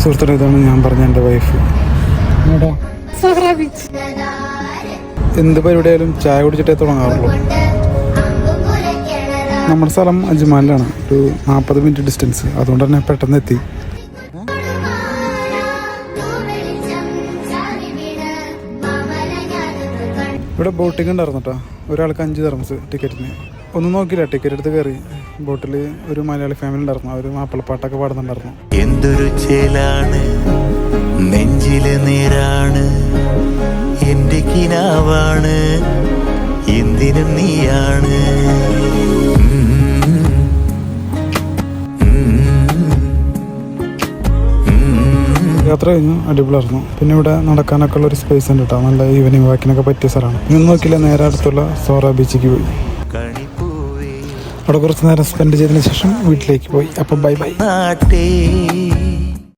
സുഹൃത്തുക്കളെ, ഇതാണ് ഞാൻ പറഞ്ഞ എൻ്റെ വൈഫ്. എന്ത് പരിപാടിയായാലും ചായ കുടിച്ചിട്ടേ തുടങ്ങാറുള്ളൂ. നമ്മുടെ സ്ഥലം അജ്മാലിലാണ്, ഒരു 40 മിനിറ്റ് ഡിസ്റ്റൻസ്. അതുകൊണ്ട് തന്നെ പെട്ടെന്ന് എത്തി. ഇവിടെ ബോട്ടിംഗ് ഉണ്ടായിരുന്നു കേട്ടോ. ഒരാൾക്ക് 5 ദിർഹംസ് ടിക്കറ്റിന്. ഒന്നും നോക്കിയില്ല, ടിക്കറ്റ് എടുത്ത് കയറി. ബോട്ടിൽ ഒരു മലയാളി ഫാമിലി ഉണ്ടായിരുന്നു. അവർ മാപ്പിളപ്പാട്ടൊക്കെ പാടുന്നുണ്ടായിരുന്നു. എന്തൊരു ചേലാണ് നെഞ്ചിലെ നേരാണ്, എന്റെ കിനാവാണ്, എന്തിനും നീയാണ്. യാത്ര കഴിഞ്ഞു, അടിപൊളിയായിരുന്നു. പിന്നെ ഇവിടെ നടക്കാനൊക്കെ ഉള്ള ഒരു സ്പേസ് ഉണ്ട് കേട്ടോ. നല്ല ഈവനിങ് വാക്കിനൊക്കെ പറ്റിയ സ്ഥലമാണ്. ഇന്ന് നോക്കിയില്ല, നേരെ അടുത്തുള്ള സോറ ബീച്ചിലേക്ക് പോയി. അവിടെ കുറച്ച് നേരം സ്പെൻഡ് ചെയ്തതിന് ശേഷം വീട്ടിലേക്ക് പോയി. അപ്പം ബൈ ബൈ.